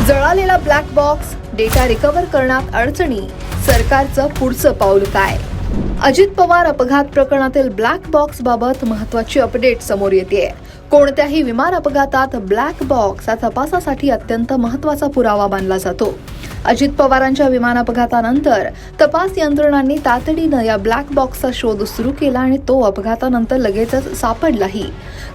जळालेला black box, data recover करण्यात अडचणी, सरकारचं पुढचं पाऊल काय? अजित पवार अपघात प्रकरणातील ब्लॅक बॉक्स बाबत महत्त्वाची अपडेट समोर येते. कोणत्याही विमान अपघातात ब्लॅक बॉक्स हा तपासासाठी अत्यंत महत्त्वाचा पुरावा मानला जातो. अजित पवारांच्या विमान अपघातानंतर तपास यंत्रणांनी तातडीनं या ब्लॅक बॉक्सचा शोध सुरू केला आणि तो अपघातानंतर लगेचच सापडलाही.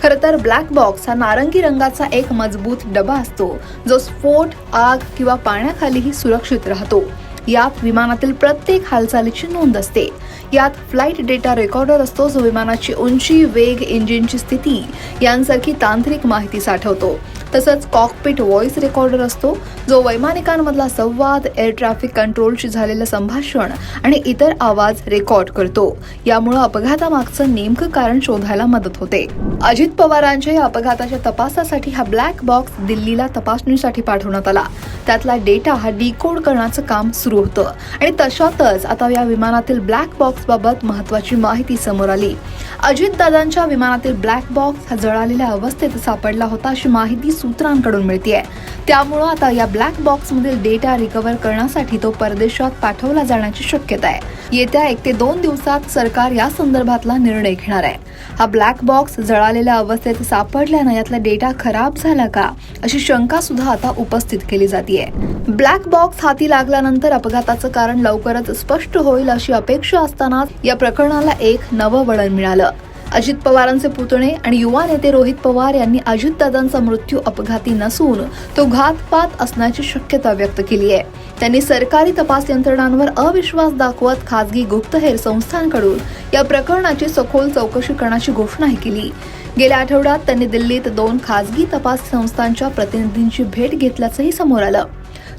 खरं तर ब्लॅक बॉक्स हा नारंगी रंगाचा एक मजबूत डबा असतो, जो स्फोट, आग किंवा पाण्याखालीही सुरक्षित राहतो. यात विमानातील प्रत्येक हालचालीची नोंद असते. यात फ्लाइट डेटा रेकॉर्डर असतो, जो विमानाची उंची, वेग, इंजिनची स्थिती यांसारखी तांत्रिक माहिती साठवतो. तसंच कॉकपिट व्हॉइस रेकॉर्डर असतो, जो वैमानिकांमधला संवाद, एअर ट्रॅफिक कंट्रोलशी झालेलं संभाषण आणि इतर आवाज रेकॉर्ड करतो. यामुळे अपघातामागचं नेमकं कारण शोधायला मदत होते. अजित पवारांच्या या अपघाताच्या तपासासाठी हा ब्लॅक बॉक्स दिल्लीला तपासणीसाठी पाठवण्यात आला. त्यातला डेटा हा डिकोड करण्याचं काम सुरू होतं आणि तशातच आता या विमानातील ब्लॅक बॉक्स बाबत महत्त्वाची माहिती समोर आली. अजितदादांच्या विमानातील ब्लॅक बॉक्स हा जळालेल्या अवस्थेत सापडला होता, अशी माहिती सूत्रांकडून मिळतेय. त्यामुळे आता या ब्लॅक बॉक्समधील डेटा रिकव्हर करण्यासाठी तो परदेशात पाठवला जाण्याची शक्यता आहे. येत्या 1 ते 2 दिवसात सरकार या संदर्भातला निर्णय घेणार आहे. हा ब्लॅक बॉक्स जळालेल्या अवस्थेत सापडल्यानं यातला डेटा खराब झाला का, अशी शंका सुद्धा आता उपस्थित केली जाते. ब्लॅक बॉक्स हाती लागल्यानंतर अपघाताचं कारण लवकरच स्पष्ट होईल अशी अपेक्षा असताना या प्रकरणाला एक नवं वळण मिळालं. अजित पवारांचे पुतणे आणि युवा नेते रोहित पवार यांनी अजितदादांचा मृत्यू अपघाती नसून तो घातपात असण्याची शक्यता व्यक्त केली आहे. त्यांनी सरकारी तपास यंत्रणांवर अविश्वास दाखवत खासगी गुप्तहेर संस्थांकडून या प्रकरणाची सखोल चौकशी करण्याची घोषणाही केली. गेल्या आठवड्यात त्यांनी दिल्लीत 2 खासगी तपास संस्थांच्या प्रतिनिधींची भेट घेतल्याचंही समोर आलं.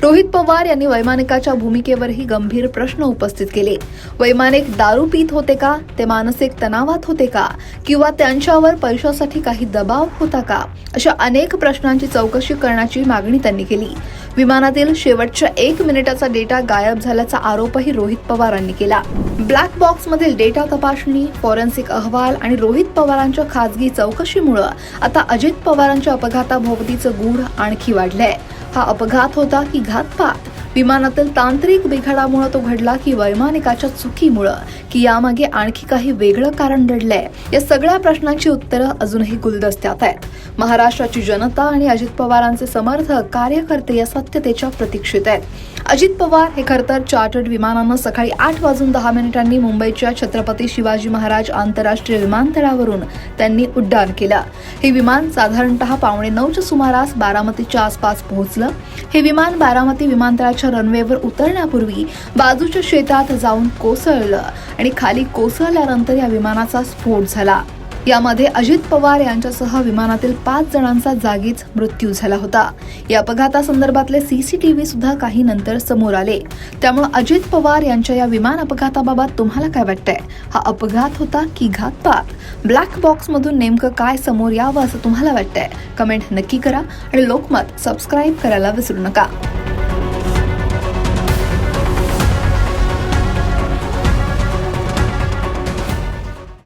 रोहित पवार यांनी वैमानिकाच्या भूमिकेवरही गंभीर प्रश्न उपस्थित केले. वैमानिक दारू पीत होते का? ते मानसिक तणावात होते का? किंवा त्यांच्यावर पैशासाठी काही दबाव होता का? अशा अनेक प्रश्नांची चौकशी करण्याची मागणी त्यांनी केली. विमानातील शेवटच्या 1 मिनिटाचा डेटा गायब झाल्याचा आरोपही रोहित पवारांनी केला. ब्लॅक बॉक्समधील डेटा तपासणी, फॉरेन्सिक अहवाल आणि रोहित पवारांच्या खासगी चौकशीमुळे आता अजित पवारांच्या अपघाताभोवतीचं गूढ आणखी वाढलंय. हा अपघात होता की घातपात? विमानातील तांत्रिक बिघाडामुळे तो घडला की वैमानिकाच्या चुकीमुळे, की यामागे आणखी काही वेगळं कारण दडलंय? या सगळ्या प्रश्नांची उत्तरं अजूनही गुलदस्त्यात आहेत. महाराष्ट्राची जनता आणि अजित पवारांचे समर्थक, कार्यकर्ते या सत्यतेच्या प्रतीक्षेत आहेत. अजित पवार हे खरं तर चार्टर्ड विमानानं सकाळी 8:10 मुंबईच्या छत्रपती शिवाजी महाराज आंतरराष्ट्रीय विमानतळावरून त्यांनी उड्डाण केलं. हे विमान साधारणतः 8:45च्या सुमारास बारामतीच्या आसपास पोहोचलं. हे विमान बारामती विमानतळाच्या रनवेवर उतरण्यापूर्वी बाजूच्या शेतात जाऊन कोसळलं आणि खाली कोसळल्यानंतर या विमानाचा स्फोट झाला. यामध्ये अजित पवार यांच्यासह विमानातील 5 जणांचा जागीच मृत्यू झाला होता. या अपघातासंदर्भातले सीसीटीव्ही सुद्धा काही नंतर समोर आले. त्यामुळे अजित पवार यांच्या या विमान अपघाताबाबत तुम्हाला काय वाटतंय? हा अपघात होता की घातपात? ब्लॅक बॉक्समधून नेमकं काय समोर यावं असं तुम्हाला वाटतंय? कमेंट नक्की करा आणि लोकमत सबस्क्राईब करायला विसरू नका.